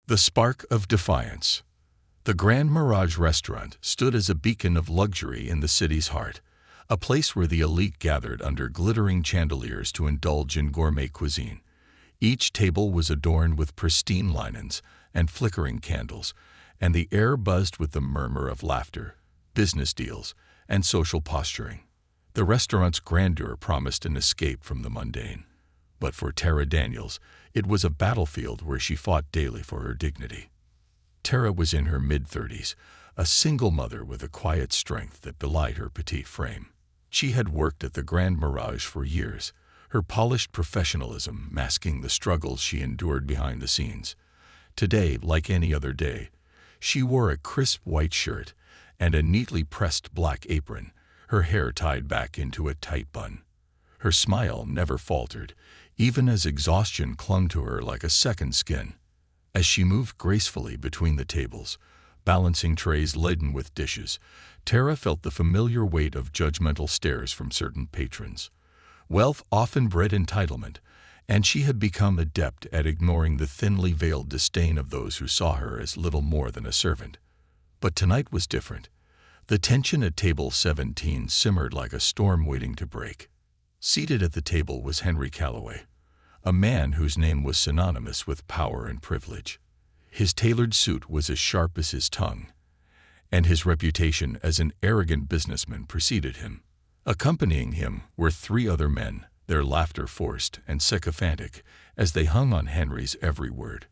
The spark of defiance. The Grand Mirage restaurant stood as a beacon of luxury in the city's heart, a place where the elite gathered under glittering chandeliers to indulge in gourmet cuisine. Each table was adorned with pristine linens and flickering candles, and the air buzzed with the murmur of laughter, business deals, and social posturing. The restaurant's grandeur promised an escape from the mundane. But for Tara Daniels, it was a battlefield where she fought daily for her dignity. Tara was in her mid-30s, a single mother with a quiet strength that belied her petite frame. She had worked at the Grand Mirage for years, her polished professionalism masking the struggles she endured behind the scenes. Today, like any other day, she wore a crisp white shirt and a neatly pressed black apron, her hair tied back into a tight bun. Her smile never faltered, even as exhaustion clung to her like a second skin. As she moved gracefully between the tables, balancing trays laden with dishes, Tara felt the familiar weight of judgmental stares from certain patrons. Wealth often bred entitlement, and she had become adept at ignoring the thinly veiled disdain of those who saw her as little more than a servant. But tonight was different. The tension at table 17 simmered like a storm waiting to break. Seated at the table was Henry Calloway, a man whose name was synonymous with power and privilege. His tailored suit was as sharp as his tongue, and his reputation as an arrogant businessman preceded him. Accompanying him were three other men, their laughter forced and sycophantic as they hung on Henry's every word.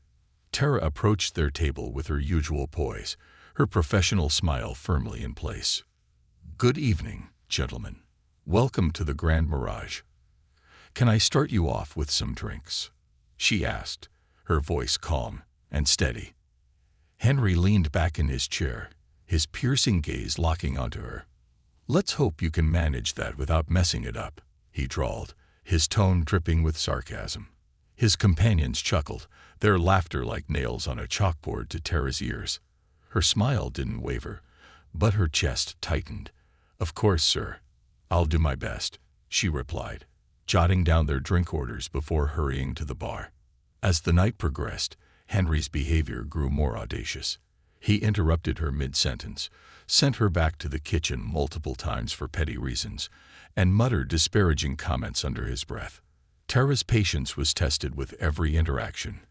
Tara approached their table with her usual poise, her professional smile firmly in place. "Good evening, gentlemen. Welcome to the Grand Mirage. Can I start you off with some drinks?" she asked, her voice calm and steady. Henry leaned back in his chair, his piercing gaze locking onto her. "Let's hope you can manage that without messing it up," he drawled, his tone dripping with sarcasm. His companions chuckled, their laughter like nails on a chalkboard to Tara's ears. Her smile didn't waver, but her chest tightened. "Of course, sir. I'll do my best," she replied, jotting down their drink orders before hurrying to the bar. As the night progressed, Henry's behavior grew more audacious. He interrupted her mid-sentence, sent her back to the kitchen multiple times for petty reasons, and muttered disparaging comments under his breath. Tara's patience was tested with every interaction,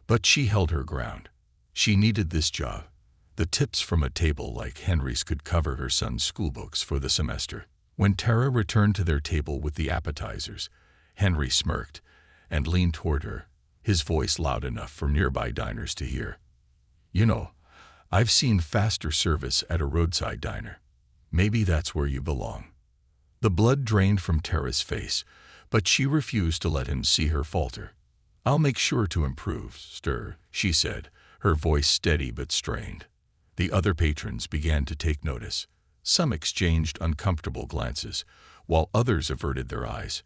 but she held her ground. She needed this job. The tips from a table like Henry's could cover her son's schoolbooks for the semester. When Tara returned to their table with the appetizers, Henry smirked and leaned toward her, his voice loud enough for nearby diners to hear. "You know, I've seen faster service at a roadside diner. Maybe that's where you belong." The blood drained from Tara's face, but she refused to let him see her falter. "I'll make sure to improve, sir," she said, her voice steady but strained. The other patrons began to take notice. Some exchanged uncomfortable glances, while others averted their eyes,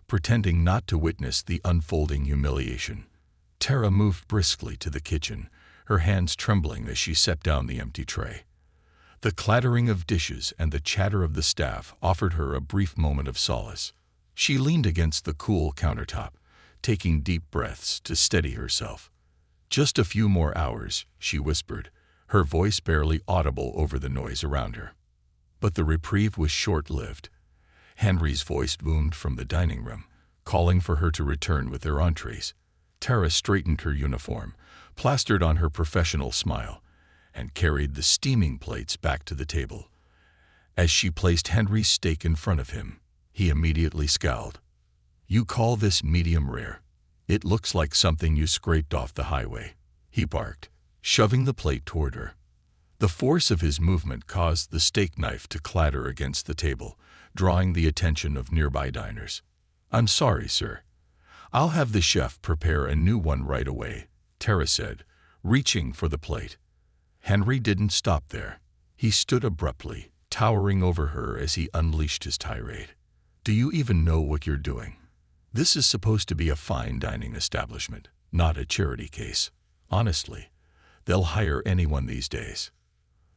pretending not to witness the unfolding humiliation. Tara moved briskly to the kitchen, her hands trembling as she set down the empty tray. The clattering of dishes and the chatter of the staff offered her a brief moment of solace. She leaned against the cool countertop, taking deep breaths to steady herself. "Just a few more hours," she whispered, her voice barely audible over the noise around her. But the reprieve was short-lived. Henry's voice boomed from the dining room, calling for her to return with their entrees. Tara straightened her uniform, plastered on her professional smile, and carried the steaming plates back to the table. As she placed Henry's steak in front of him, he immediately scowled. "You call this medium rare? It looks like something you scraped off the highway," he barked, shoving the plate toward her. The force of his movement caused the steak knife to clatter against the table, drawing the attention of nearby diners. "I'm sorry, sir. I'll have the chef prepare a new one right away," Tara said, reaching for the plate. Henry didn't stop there. He stood abruptly, towering over her as he unleashed his tirade. "Do you even know what you're doing? This is supposed to be a fine dining establishment, not a charity case. Honestly, they'll hire anyone these days."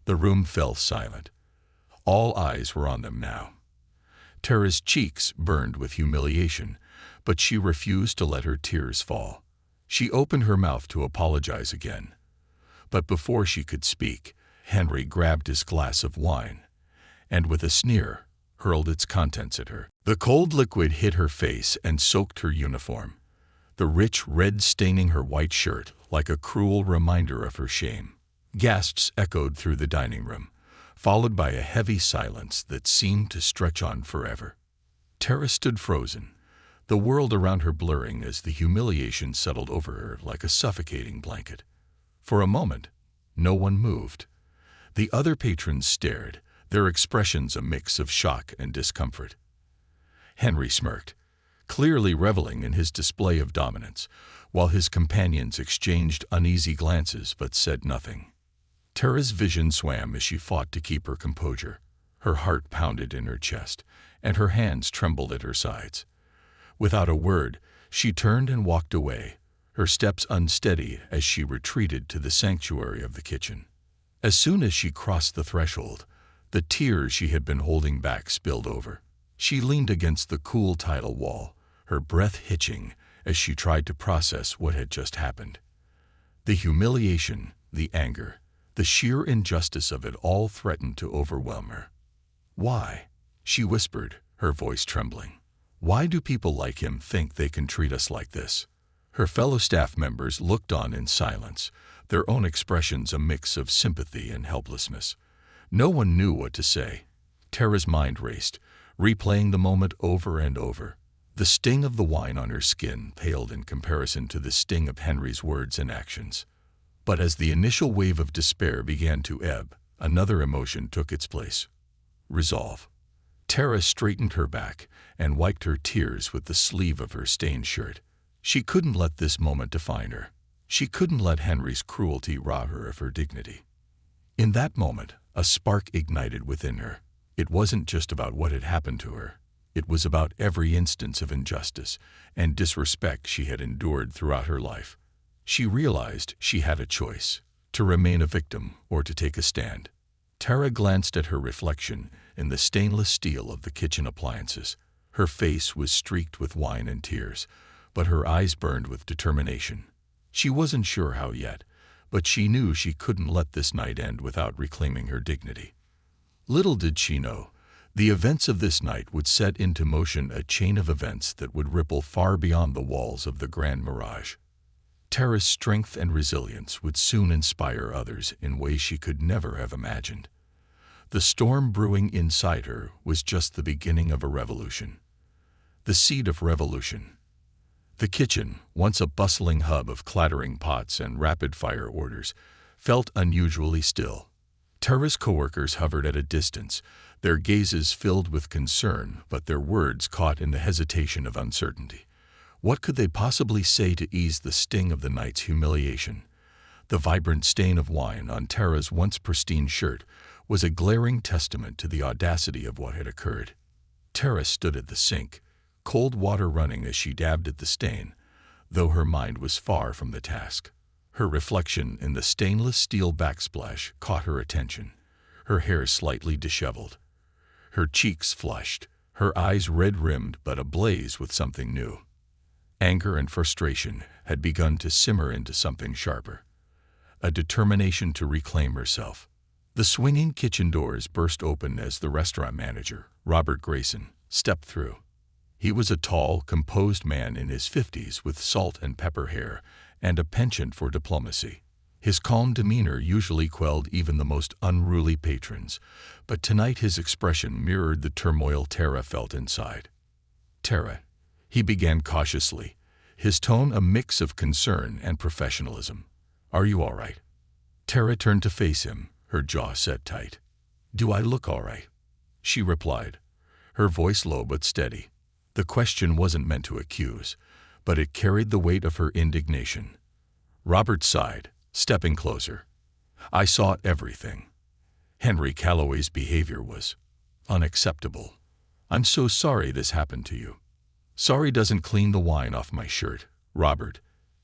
The room fell silent. All eyes were on them now. Tara's cheeks burned with humiliation, but she refused to let her tears fall. She opened her mouth to apologize again, But before she could speak, Henry grabbed his glass of wine and, with a sneer, hurled its contents at her. The cold liquid hit her face and soaked her uniform, the rich red staining her white shirt like a cruel reminder of her shame. Gasps echoed through the dining room, followed by a heavy silence that seemed to stretch on forever. Tara stood frozen, the world around her blurring as the humiliation settled over her like a suffocating blanket. For a moment, no one moved. The other patrons stared, their expressions a mix of shock and discomfort. Henry smirked, clearly reveling in his display of dominance, while his companions exchanged uneasy glances but said nothing. Tara's vision swam as she fought to keep her composure. Her heart pounded in her chest, and her hands trembled at her sides. Without a word, she turned and walked away, her steps unsteady as she retreated to the sanctuary of the kitchen. As soon as she crossed the threshold, the tears she had been holding back spilled over. She leaned against the cool tile wall, her breath hitching as she tried to process what had just happened. The humiliation, the anger, the sheer injustice of it all threatened to overwhelm her. "Why?" she whispered, her voice trembling. "Why do people like him think they can treat us like this?" Her fellow staff members looked on in silence, their own expressions a mix of sympathy and helplessness. No one knew what to say. Tara's mind raced, replaying the moment over and over. The sting of the wine on her skin paled in comparison to the sting of Henry's words and actions. But as the initial wave of despair began to ebb, another emotion took its place: resolve. Tara straightened her back and wiped her tears with the sleeve of her stained shirt. She couldn't let this moment define her. She couldn't let Henry's cruelty rob her of her dignity. In that moment, a spark ignited within her. It wasn't just about what had happened to her. It was about every instance of injustice and disrespect she had endured throughout her life. She realized she had a choice: to remain a victim or to take a stand. Tara glanced at her reflection in the stainless steel of the kitchen appliances. Her face was streaked with wine and tears, but her eyes burned with determination. She wasn't sure how yet, but she knew she couldn't let this night end without reclaiming her dignity. Little did she know, the events of this night would set into motion a chain of events that would ripple far beyond the walls of the Grand Mirage. Tara's strength and resilience would soon inspire others in ways she could never have imagined. The storm brewing inside her was just the beginning of a revolution. The seed of revolution. The kitchen, once a bustling hub of clattering pots and rapid-fire orders, felt unusually still. Tara's coworkers hovered at a distance, their gazes filled with concern, but their words caught in the hesitation of uncertainty. What could they possibly say to ease the sting of the night's humiliation? The vibrant stain of wine on Tara's once pristine shirt was a glaring testament to the audacity of what had occurred. Tara stood at the sink, cold water running as she dabbed at the stain, though her mind was far from the task. Her reflection in the stainless steel backsplash caught her attention, her hair slightly disheveled, her cheeks flushed, her eyes red-rimmed but ablaze with something new. Anger and frustration had begun to simmer into something sharper, a determination to reclaim herself. The swinging kitchen doors burst open as the restaurant manager, Robert Grayson, stepped through. He was a tall, composed man in his 50s with salt and pepper hair and a penchant for diplomacy. His calm demeanor usually quelled even the most unruly patrons, but tonight his expression mirrored the turmoil Tara felt inside. "Tara," he began cautiously, his tone a mix of concern and professionalism. "Are you all right?" Tara turned to face him, her jaw set tight. "Do I look all right?" she replied, her voice low but steady. The question wasn't meant to accuse, but it carried the weight of her indignation. Robert sighed, stepping closer. "I saw everything. Henry Calloway's behavior was unacceptable. I'm so sorry this happened to you." "Sorry doesn't clean the wine off my shirt, Robert,"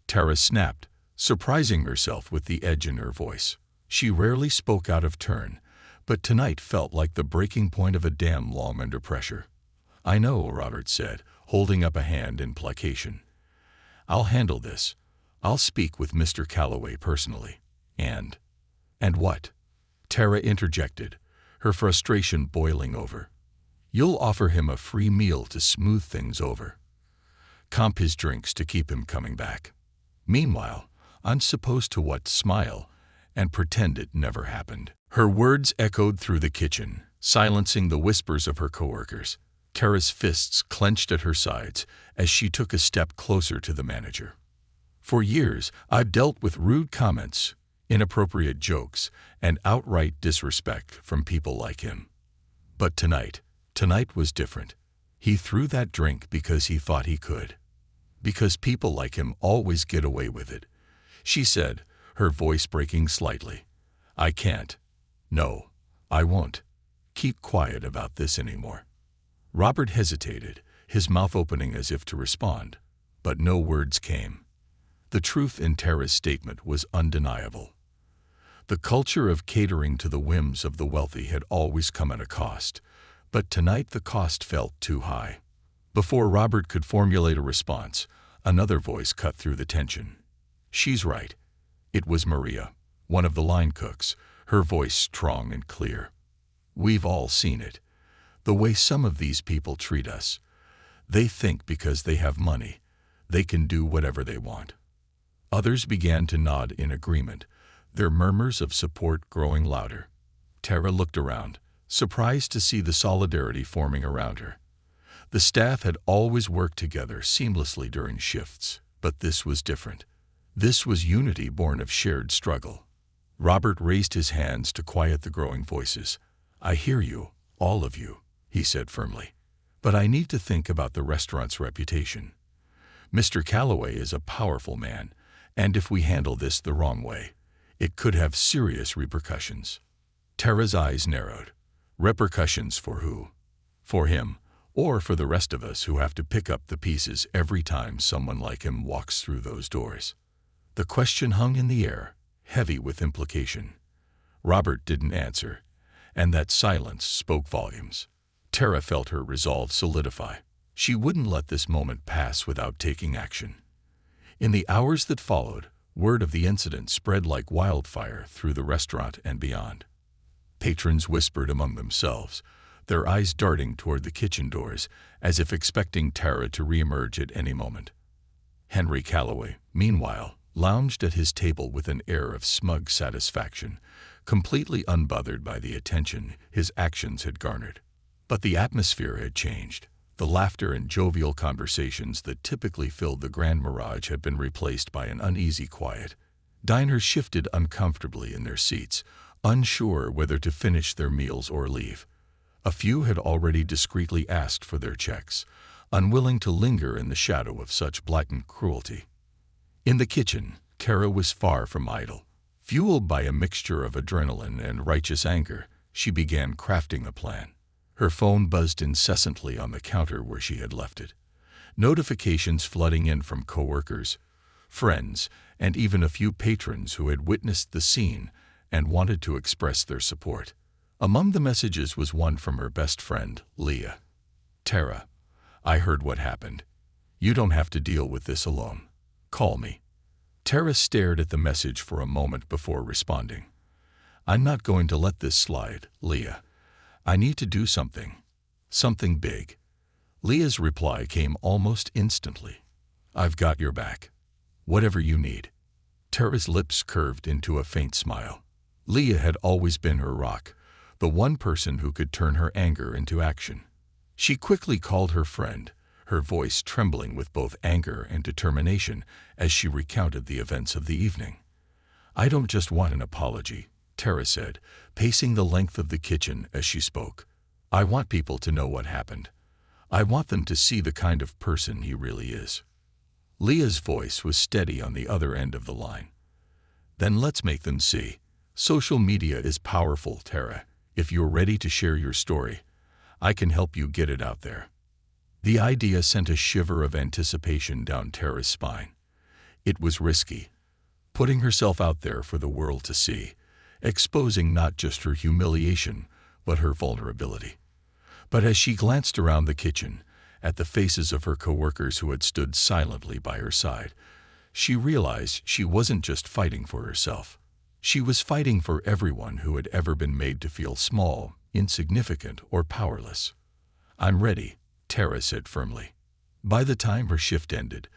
Tara snapped, surprising herself with the edge in her voice. She rarely spoke out of turn, but tonight felt like the breaking point of a dam long under pressure. "I know," Robert said, holding up a hand in placation. "I'll handle this. I'll speak with Mr. Calloway personally." And what? Tara interjected, her frustration boiling over. You'll offer him a free meal to smooth things over. Comp his drinks to keep him coming back. Meanwhile, I'm supposed to what? Smile and pretend it never happened. Her words echoed through the kitchen, silencing the whispers of her coworkers. Tara's fists clenched at her sides as she took a step closer to the manager. For years, I've dealt with rude comments, inappropriate jokes, and outright disrespect from people like him. But tonight was different. He threw that drink because he thought he could. Because people like him always get away with it. She said, her voice breaking slightly. I can't. No, I won't. Keep quiet about this anymore. Robert hesitated, his mouth opening as if to respond, but no words came. The truth in Tara's statement was undeniable. The culture of catering to the whims of the wealthy had always come at a cost, but tonight the cost felt too high. Before Robert could formulate a response, another voice cut through the tension. She's right. It was Maria, one of the line cooks, her voice strong and clear. We've all seen it. The way some of these people treat us. They think because they have money, they can do whatever they want. Others began to nod in agreement, their murmurs of support growing louder. Tara looked around, surprised to see the solidarity forming around her. The staff had always worked together seamlessly during shifts, but this was different. This was unity born of shared struggle. Robert raised his hands to quiet the growing voices. I hear you, all of you, he said firmly. But I need to think about the restaurant's reputation. Mr. Calloway is a powerful man, and if we handle this the wrong way, it could have serious repercussions. Tara's eyes narrowed. Repercussions for who? For him, or for the rest of us who have to pick up the pieces every time someone like him walks through those doors? The question hung in the air, heavy with implication. Robert didn't answer, and that silence spoke volumes. Tara felt her resolve solidify. She wouldn't let this moment pass without taking action. In the hours that followed, word of the incident spread like wildfire through the restaurant and beyond. Patrons whispered among themselves, their eyes darting toward the kitchen doors as if expecting Tara to reemerge at any moment. Henry Calloway, meanwhile, lounged at his table with an air of smug satisfaction, completely unbothered by the attention his actions had garnered. But the atmosphere had changed. The laughter and jovial conversations that typically filled the Grand Mirage had been replaced by an uneasy quiet. Diners shifted uncomfortably in their seats, unsure whether to finish their meals or leave. A few had already discreetly asked for their checks, unwilling to linger in the shadow of such blatant cruelty. In the kitchen, Tara was far from idle. Fueled by a mixture of adrenaline and righteous anger, she began crafting a plan. Her phone buzzed incessantly on the counter where she had left it. Notifications flooding in from coworkers, friends, and even a few patrons who had witnessed the scene and wanted to express their support. Among the messages was one from her best friend, Leah. Tara, I heard what happened. You don't have to deal with this alone. Call me. Tara stared at the message for a moment before responding. I'm not going to let this slide, Leah. I need to do something. Something big. Leah's reply came almost instantly. I've got your back. Whatever you need. Tara's lips curved into a faint smile. Leah had always been her rock, the one person who could turn her anger into action. She quickly called her friend, her voice trembling with both anger and determination as she recounted the events of the evening. I don't just want an apology, Tara said, pacing the length of the kitchen as she spoke. I want people to know what happened. I want them to see the kind of person he really is. Leah's voice was steady on the other end of the line. Then let's make them see. Social media is powerful, Tara. If you're ready to share your story, I can help you get it out there. The idea sent a shiver of anticipation down Tara's spine. It was risky, putting herself out there for the world to see, exposing not just her humiliation, but her vulnerability. But as she glanced around the kitchen, at the faces of her coworkers who had stood silently by her side, she realized she wasn't just fighting for herself. She was fighting for everyone who had ever been made to feel small, insignificant, or powerless. "I'm ready," Tara said firmly. By the time her shift ended,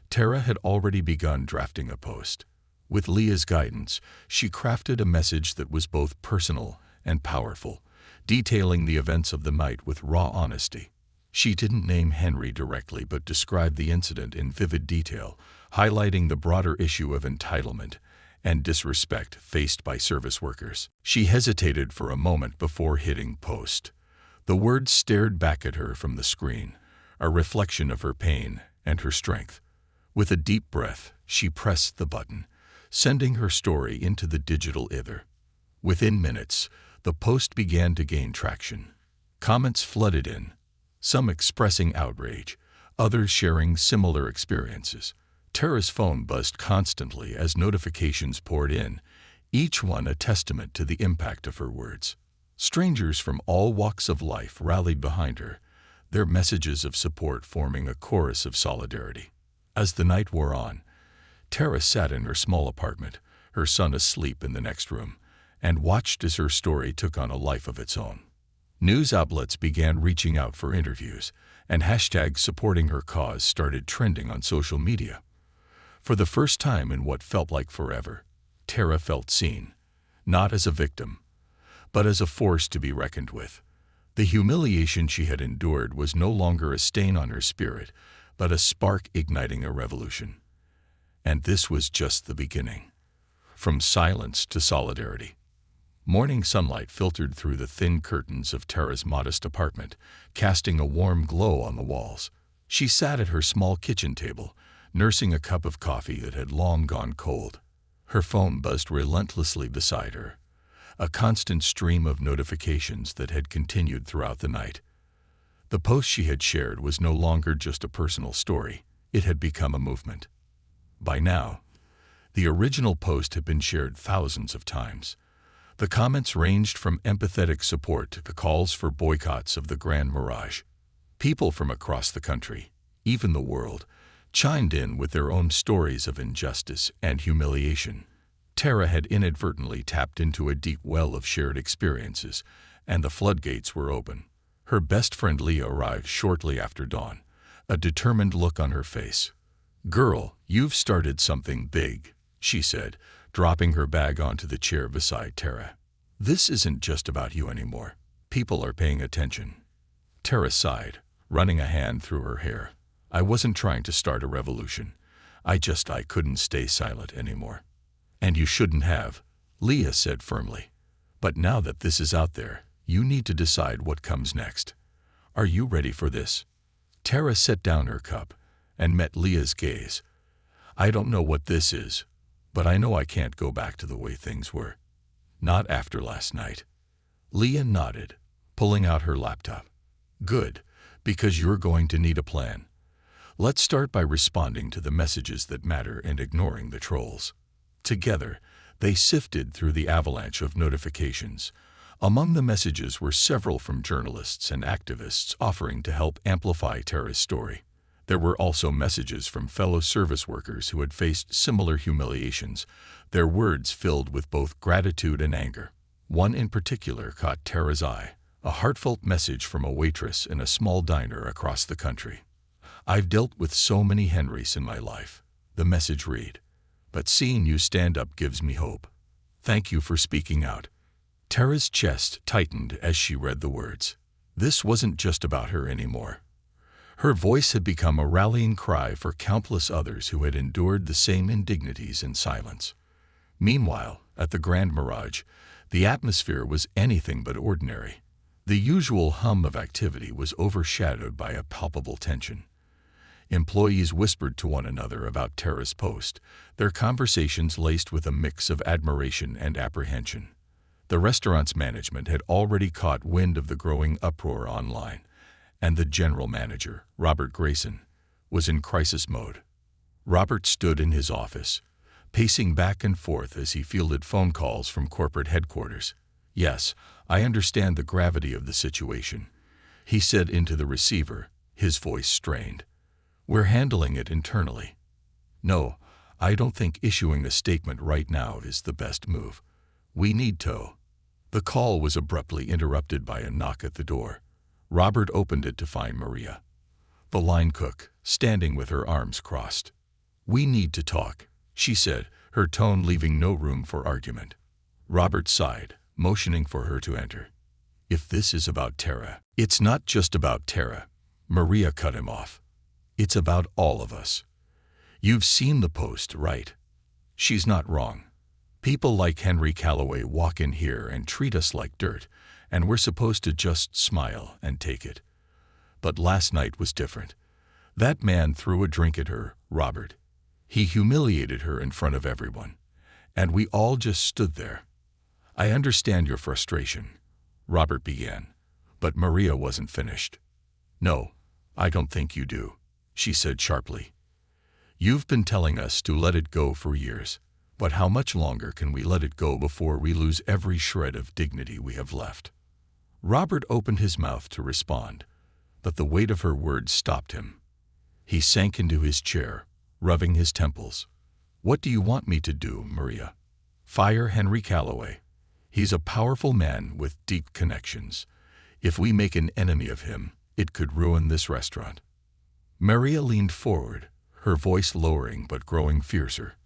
Tara had already begun drafting a post. With Leah's guidance, she crafted a message that was both personal and powerful, detailing the events of the night with raw honesty. She didn't name Henry directly but described the incident in vivid detail, highlighting the broader issue of entitlement and disrespect faced by service workers. She hesitated for a moment before hitting post. The words stared back at her from the screen, a reflection of her pain and her strength. With a deep breath, she pressed the button, sending her story into the digital ether. Within minutes, the post began to gain traction. Comments flooded in, some expressing outrage, others sharing similar experiences. Tara's phone buzzed constantly as notifications poured in, each one a testament to the impact of her words. Strangers from all walks of life rallied behind her, their messages of support forming a chorus of solidarity. As the night wore on, Tara sat in her small apartment, her son asleep in the next room, and watched as her story took on a life of its own. News outlets began reaching out for interviews, and hashtags supporting her cause started trending on social media. For the first time in what felt like forever, Tara felt seen, not as a victim, but as a force to be reckoned with. The humiliation she had endured was no longer a stain on her spirit, but a spark igniting a revolution. And this was just the beginning. From silence to solidarity. Morning sunlight filtered through the thin curtains of Tara's modest apartment, casting a warm glow on the walls. She sat at her small kitchen table, nursing a cup of coffee that had long gone cold. Her phone buzzed relentlessly beside her, a constant stream of notifications that had continued throughout the night. The post she had shared was no longer just a personal story, it had become a movement. By now, the original post had been shared thousands of times. The comments ranged from empathetic support to calls for boycotts of the Grand Mirage. People from across the country, even the world, chimed in with their own stories of injustice and humiliation. Tara had inadvertently tapped into a deep well of shared experiences, and the floodgates were open. Her best friend Leah arrived shortly after dawn, a determined look on her face. "Girl, you've started something big," she said, dropping her bag onto the chair beside Tara. "This isn't just about you anymore. People are paying attention." Tara sighed, running a hand through her hair. "I wasn't trying to start a revolution. I couldn't stay silent anymore." "And you shouldn't have," Leah said firmly. "But now that this is out there, you need to decide what comes next. Are you ready for this?" Tara set down her cup and met Leah's gaze. "I don't know what this is, but I know I can't go back to the way things were. Not after last night." Leah nodded, pulling out her laptop. "Good, because you're going to need a plan. Let's start by responding to the messages that matter and ignoring the trolls." Together, they sifted through the avalanche of notifications. Among the messages were several from journalists and activists offering to help amplify Tara's story. There were also messages from fellow service workers who had faced similar humiliations, their words filled with both gratitude and anger. One in particular caught Tara's eye, a heartfelt message from a waitress in a small diner across the country. "I've dealt with so many Henrys in my life," the message read, "but seeing you stand up gives me hope. Thank you for speaking out." Tara's chest tightened as she read the words. This wasn't just about her anymore. Her voice had become a rallying cry for countless others who had endured the same indignities in silence. Meanwhile, at the Grand Mirage, the atmosphere was anything but ordinary. The usual hum of activity was overshadowed by a palpable tension. Employees whispered to one another about Tara's post, their conversations laced with a mix of admiration and apprehension. The restaurant's management had already caught wind of the growing uproar online, and the general manager, Robert Grayson, was in crisis mode. Robert stood in his office, pacing back and forth as he fielded phone calls from corporate headquarters. "Yes, I understand the gravity of the situation," he said into the receiver, his voice strained. "We're handling it internally." "No, I don't think issuing a statement right now is the best move. We need to. The call was abruptly interrupted by a knock at the door. Robert opened it to find Maria, the line cook, standing with her arms crossed. "We need to talk," she said, her tone leaving no room for argument. Robert sighed, motioning for her to enter. "If this is about Tara—" "It's not just about Tara," Maria cut him off. "It's about all of us. You've seen the post, right? She's not wrong. People like Henry Calloway walk in here and treat us like dirt, and we're supposed to just smile and take it. But last night was different. That man threw a drink at her, Robert. He humiliated her in front of everyone, and we all just stood there. I understand your frustration," Robert began, but Maria wasn't finished. "No, I don't think you do," she said sharply. "You've been telling us to let it go for years, but how much longer can we let it go before we lose every shred of dignity we have left?" Robert opened his mouth to respond, but the weight of her words stopped him. He sank into his chair, rubbing his temples. "What do you want me to do, Maria? Fire Henry Calloway? He's a powerful man with deep connections. If we make an enemy of him, it could ruin this restaurant." Maria leaned forward, her voice lowering but growing fiercer.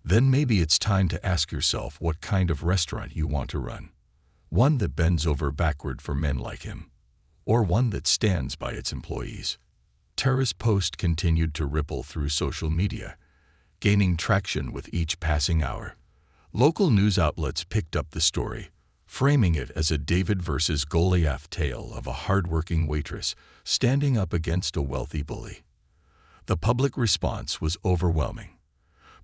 "Then maybe it's time to ask yourself what kind of restaurant you want to run. One that bends over backward for men like him, or one that stands by its employees." Tara's post continued to ripple through social media, gaining traction with each passing hour. Local news outlets picked up the story, framing it as a David versus Goliath tale of a hardworking waitress standing up against a wealthy bully. The public response was overwhelming.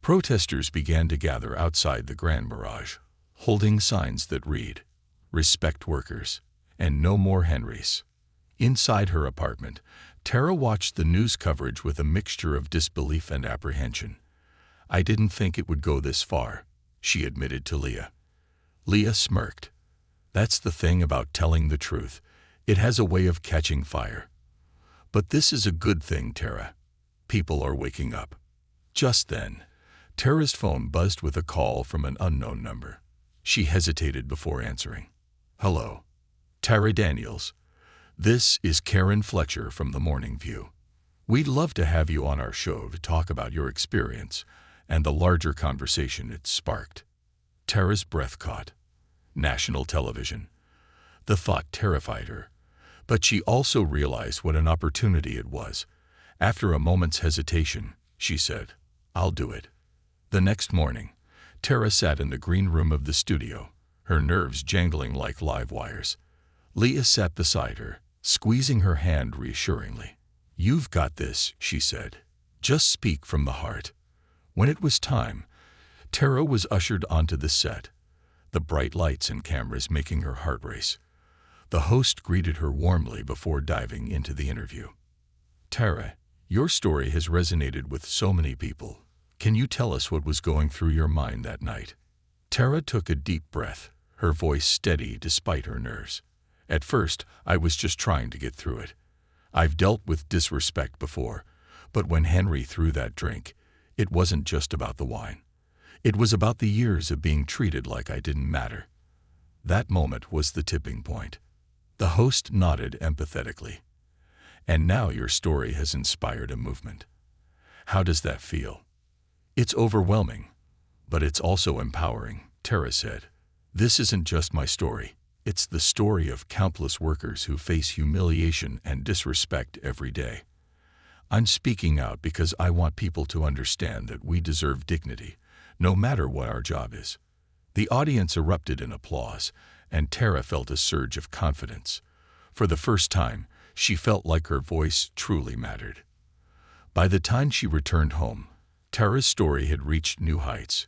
Protesters began to gather outside the Grand Mirage, holding signs that read, "Respect workers," and "No more Henrys." Inside her apartment, Tara watched the news coverage with a mixture of disbelief and apprehension. "I didn't think it would go this far," she admitted to Leah. Leah smirked. "That's the thing about telling the truth. It has a way of catching fire. But this is a good thing, Tara. People are waking up." Just then, Tara's phone buzzed with a call from an unknown number. She hesitated before answering. "Hello, Tara Daniels. This is Karen Fletcher from The Morning View. We'd love to have you on our show to talk about your experience and the larger conversation it sparked." Tara's breath caught. National television. The thought terrified her, but she also realized what an opportunity it was. After a moment's hesitation, she said, "I'll do it." The next morning, Tara sat in the green room of the studio, her nerves jangling like live wires. Leah sat beside her, squeezing her hand reassuringly. "You've got this," she said. "Just speak from the heart." When it was time, Tara was ushered onto the set, the bright lights and cameras making her heart race. The host greeted her warmly before diving into the interview. "Tara, your story has resonated with so many people. Can you tell us what was going through your mind that night?" Tara took a deep breath, her voice steady despite her nerves. "At first, I was just trying to get through it. I've dealt with disrespect before, but when Henry threw that drink, it wasn't just about the wine. It was about the years of being treated like I didn't matter. That moment was the tipping point." The host nodded empathetically. "And now your story has inspired a movement. How does that feel?" "It's overwhelming, but it's also empowering," Tara said. "This isn't just my story. It's the story of countless workers who face humiliation and disrespect every day. I'm speaking out because I want people to understand that we deserve dignity, no matter what our job is." The audience erupted in applause, and Tara felt a surge of confidence. For the first time, she felt like her voice truly mattered. By the time she returned home, Tara's story had reached new heights.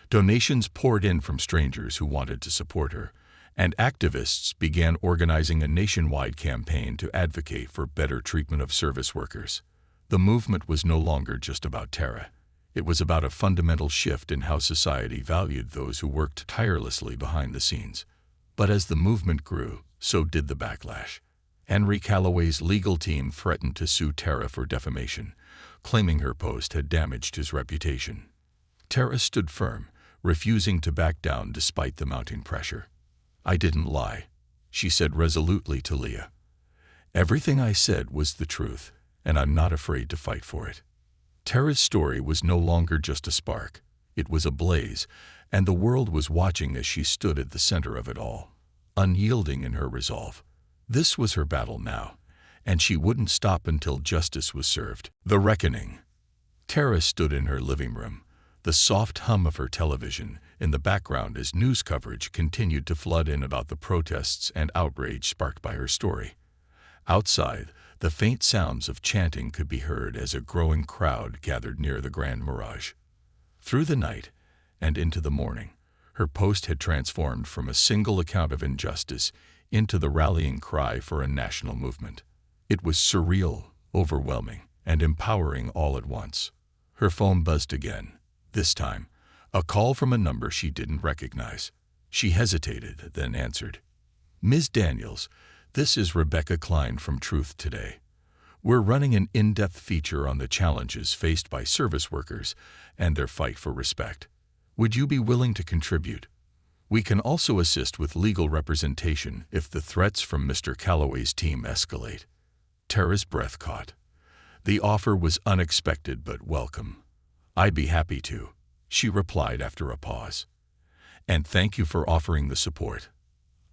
Donations poured in from strangers who wanted to support her, and activists began organizing a nationwide campaign to advocate for better treatment of service workers. The movement was no longer just about Tara. It was about a fundamental shift in how society valued those who worked tirelessly behind the scenes. But as the movement grew, so did the backlash. Henry Calloway's legal team threatened to sue Tara for defamation, claiming her post had damaged his reputation. Tara stood firm, refusing to back down despite the mounting pressure. "I didn't lie," she said resolutely to Leah. "Everything I said was the truth, and I'm not afraid to fight for it." Tara's story was no longer just a spark. It was a blaze, and the world was watching as she stood at the center of it all, unyielding in her resolve. This was her battle now, and she wouldn't stop until justice was served. The reckoning. Tara stood in her living room, the soft hum of her television in the background as news coverage continued to flood in about the protests and outrage sparked by her story. Outside, the faint sounds of chanting could be heard as a growing crowd gathered near the Grand Mirage. Through the night and into the morning, her post had transformed from a single account of injustice into the rallying cry for a national movement. It was surreal, overwhelming, and empowering all at once. Her phone buzzed again. This time, a call from a number she didn't recognize. She hesitated, then answered. "Ms. Daniels, this is Rebecca Klein from Truth Today. We're running an in-depth feature on the challenges faced by service workers and their fight for respect. Would you be willing to contribute? We can also assist with legal representation if the threats from Mr. Calloway's team escalate." Tara's breath caught. The offer was unexpected but welcome. "I'd be happy to," she replied after a pause. "And thank you for offering the support.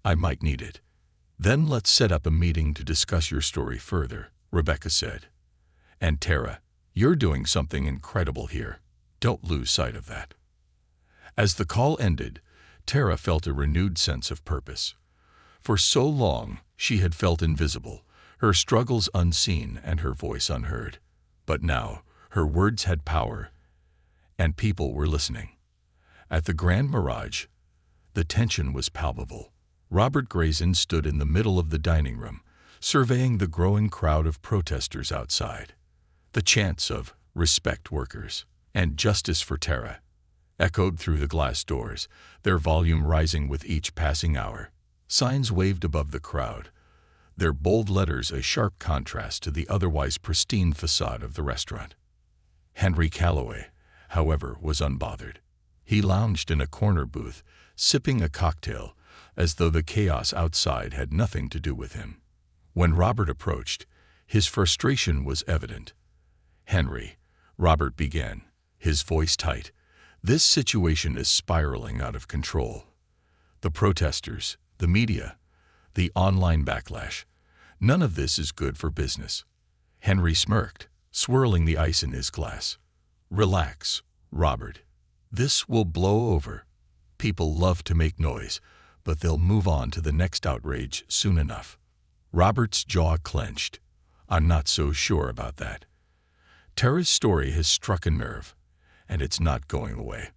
I might need it." "Then let's set up a meeting to discuss your story further," Rebecca said. "And Tara, you're doing something incredible here. Don't lose sight of that." As the call ended, Tara felt a renewed sense of purpose. For so long, she had felt invisible, her struggles unseen and her voice unheard. But now, her words had power, and people were listening. At the Grand Mirage, the tension was palpable. Robert Grayson stood in the middle of the dining room, surveying the growing crowd of protesters outside. The chants of "Respect Workers" and "Justice for Tara" echoed through the glass doors, their volume rising with each passing hour. Signs waved above the crowd, their bold letters a sharp contrast to the otherwise pristine facade of the restaurant. Henry Calloway, however, was unbothered. He lounged in a corner booth, sipping a cocktail, as though the chaos outside had nothing to do with him. When Robert approached, his frustration was evident. "Henry," Robert began, his voice tight, "this situation is spiraling out of control. The protesters, the media, the online backlash, none of this is good for business." Henry smirked, swirling the ice in his glass. "Relax, Robert. This will blow over. People love to make noise, but they'll move on to the next outrage soon enough." Robert's jaw clenched. "I'm not so sure about that. Tara's story has struck a nerve, and it's not going away.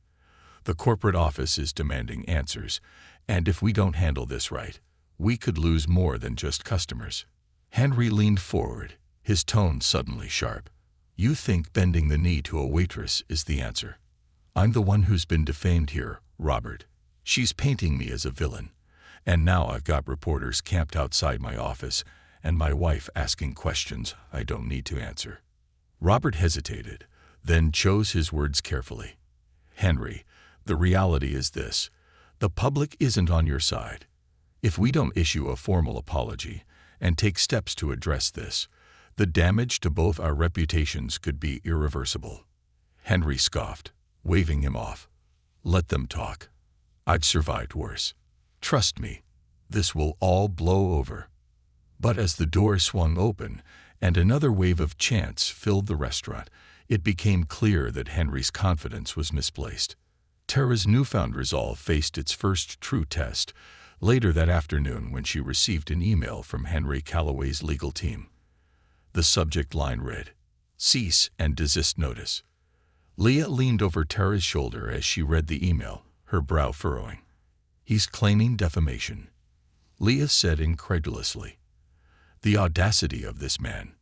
The corporate office is demanding answers, and if we don't handle this right, we could lose more than just customers." Henry leaned forward, his tone suddenly sharp. "You think bending the knee to a waitress is the answer? I'm the one who's been defamed here, Robert. She's painting me as a villain. And now I've got reporters camped outside my office and my wife asking questions I don't need to answer." Robert hesitated, then chose his words carefully. "Henry, the reality is this. The public isn't on your side. If we don't issue a formal apology and take steps to address this, the damage to both our reputations could be irreversible." Henry scoffed, waving him off. "Let them talk. I've survived worse. Trust me, this will all blow over." But as the door swung open and another wave of chants filled the restaurant, it became clear that Henry's confidence was misplaced. Tara's newfound resolve faced its first true test later that afternoon when she received an email from Henry Calloway's legal team. The subject line read, "Cease and desist notice." Leah leaned over Tara's shoulder as she read the email, her brow furrowing. "He's claiming defamation," Leah said incredulously. "The audacity of this man."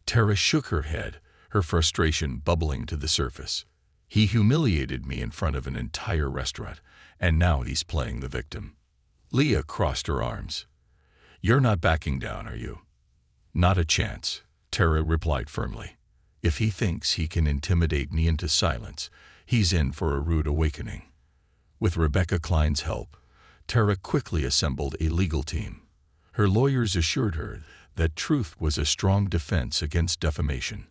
Tara shook her head, her frustration bubbling to the surface. "He humiliated me in front of an entire restaurant, and now he's playing the victim." Leah crossed her arms. "You're not backing down, are you?" "Not a chance," Tara replied firmly. "If he thinks he can intimidate me into silence, He's in for a rude awakening. With Rebecca Klein's help, Tara quickly assembled a legal team. Her lawyers assured her that truth was a strong defense against defamation,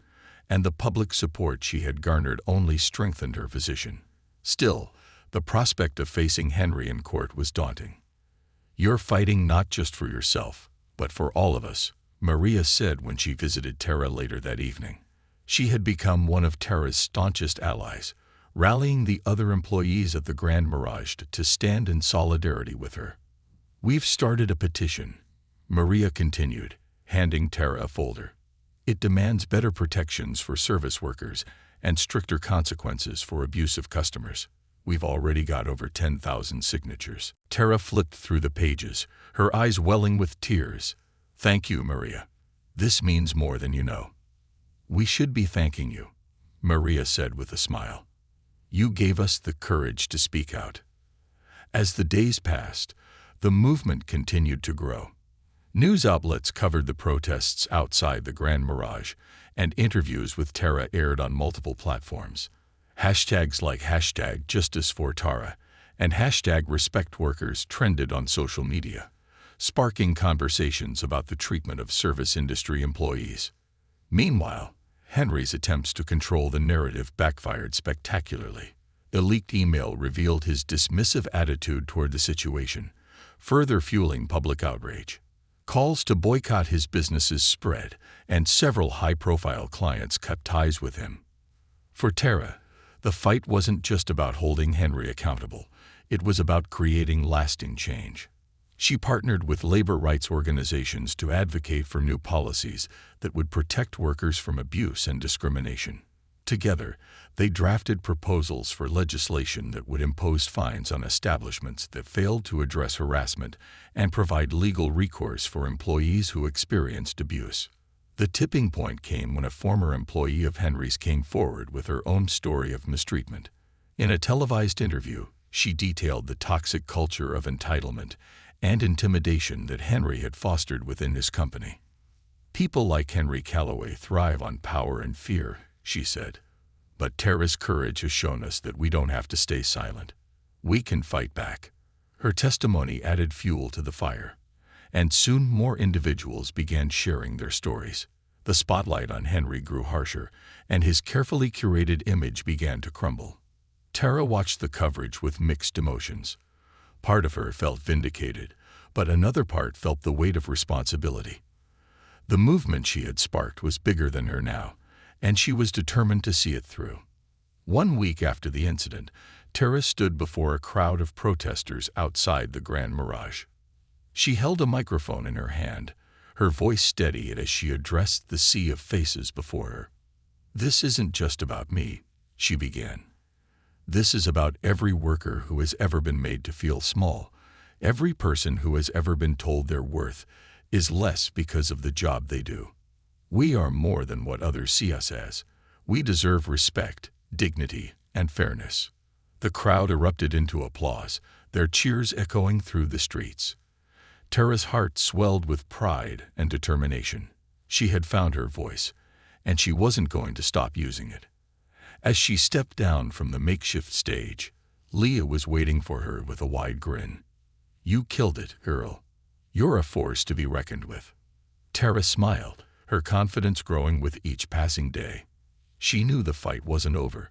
and the public support she had garnered only strengthened her position. Still, the prospect of facing Henry in court was daunting. "You're fighting not just for yourself, but for all of us," Maria said when she visited Tara later that evening. She had become one of Tara's staunchest allies, rallying the other employees of the Grand Mirage to stand in solidarity with her. "We've started a petition," Maria continued, handing Tara a folder. "It demands better protections for service workers and stricter consequences for abusive customers. We've already got over 10,000 signatures." Tara flipped through the pages, her eyes welling with tears. "Thank you, Maria. This means more than you know." "We should be thanking you," Maria said with a smile. "You gave us the courage to speak out." As the days passed, the movement continued to grow. News outlets covered the protests outside the Grand Mirage, and interviews with Tara aired on multiple platforms. Hashtags like #JusticeForTara and #RespectWorkers trended on social media, sparking conversations about the treatment of service industry employees. Meanwhile, Henry's attempts to control the narrative backfired spectacularly. A leaked email revealed his dismissive attitude toward the situation, further fueling public outrage. Calls to boycott his businesses spread, and several high-profile clients cut ties with him. For Tara, the fight wasn't just about holding Henry accountable. It was about creating lasting change. She partnered with labor rights organizations to advocate for new policies that would protect workers from abuse and discrimination. Together, they drafted proposals for legislation that would impose fines on establishments that failed to address harassment and provide legal recourse for employees who experienced abuse. The tipping point came when a former employee of Henry's came forward with her own story of mistreatment. In a televised interview, she detailed the toxic culture of entitlement and intimidation that Henry had fostered within his company. "People like Henry Calloway thrive on power and fear," she said. "But Tara's courage has shown us that we don't have to stay silent. We can fight back." Her testimony added fuel to the fire, and soon more individuals began sharing their stories. The spotlight on Henry grew harsher, and his carefully curated image began to crumble. Tara watched the coverage with mixed emotions. Part of her felt vindicated, but another part felt the weight of responsibility. The movement she had sparked was bigger than her now, and she was determined to see it through. 1 week after the incident, Tara stood before a crowd of protesters outside the Grand Mirage. She held a microphone in her hand, her voice steady as she addressed the sea of faces before her. "This isn't just about me," she began. "This is about every worker who has ever been made to feel small, every person who has ever been told their worth is less because of the job they do. We are more than what others see us as. We deserve respect, dignity, and fairness." The crowd erupted into applause, their cheers echoing through the streets. Tara's heart swelled with pride and determination. She had found her voice, and she wasn't going to stop using it. As she stepped down from the makeshift stage, Leah was waiting for her with a wide grin. "You killed it, girl. You're a force to be reckoned with." Tara smiled, her confidence growing with each passing day. She knew the fight wasn't over,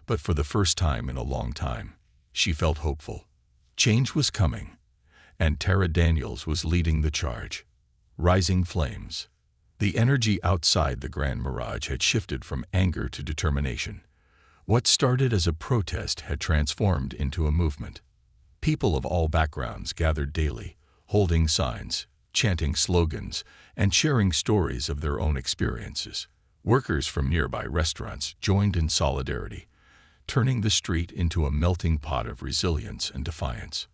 but for the first time in a long time, she felt hopeful. Change was coming, and Tara Daniels was leading the charge. Rising flames. The energy outside the Grand Mirage had shifted from anger to determination. What started as a protest had transformed into a movement. People of all backgrounds gathered daily, holding signs, chanting slogans, and sharing stories of their own experiences. Workers from nearby restaurants joined in solidarity, turning the street into a melting pot of resilience and defiance.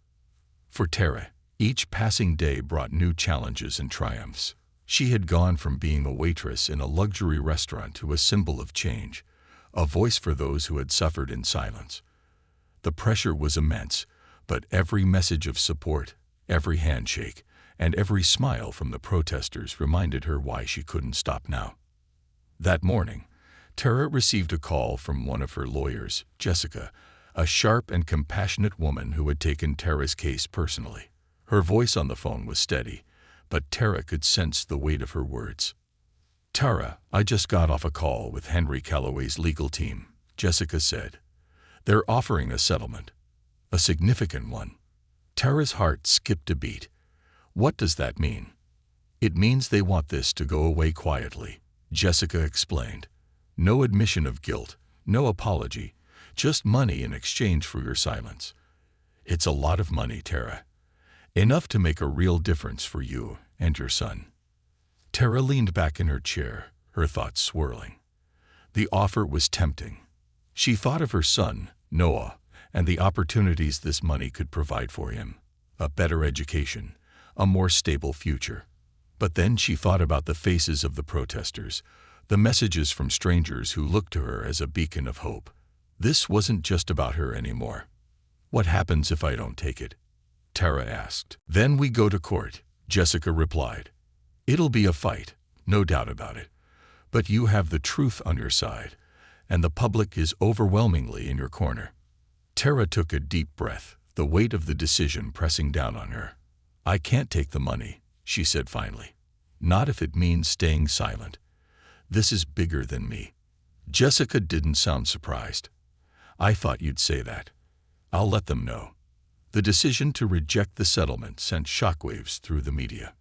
For Tara, each passing day brought new challenges and triumphs. She had gone from being a waitress in a luxury restaurant to a symbol of change, a voice for those who had suffered in silence. The pressure was immense, but every message of support, every handshake, and every smile from the protesters reminded her why she couldn't stop now. That morning, Tara received a call from one of her lawyers, Jessica, a sharp and compassionate woman who had taken Tara's case personally. Her voice on the phone was steady, but Tara could sense the weight of her words. "Tara, I just got off a call with Henry Calloway's legal team," Jessica said. "They're offering a settlement. A significant one." Tara's heart skipped a beat. "What does that mean?" "It means they want this to go away quietly," Jessica explained. "No admission of guilt, no apology, just money in exchange for your silence. It's a lot of money, Tara. Enough to make a real difference for you and your son." Tara leaned back in her chair, her thoughts swirling. The offer was tempting. She thought of her son, Noah, and the opportunities this money could provide for him. A better education, a more stable future. But then she thought about the faces of the protesters, the messages from strangers who looked to her as a beacon of hope. This wasn't just about her anymore. "What happens if I don't take it?" Tara asked. "Then we go to court," Jessica replied. "It'll be a fight, no doubt about it. But you have the truth on your side, and the public is overwhelmingly in your corner." Tara took a deep breath, the weight of the decision pressing down on her. "I can't take the money," she said finally. "Not if it means staying silent. This is bigger than me." Jessica didn't sound surprised. "I thought you'd say that. I'll let them know." The decision to reject the settlement sent shockwaves through the media.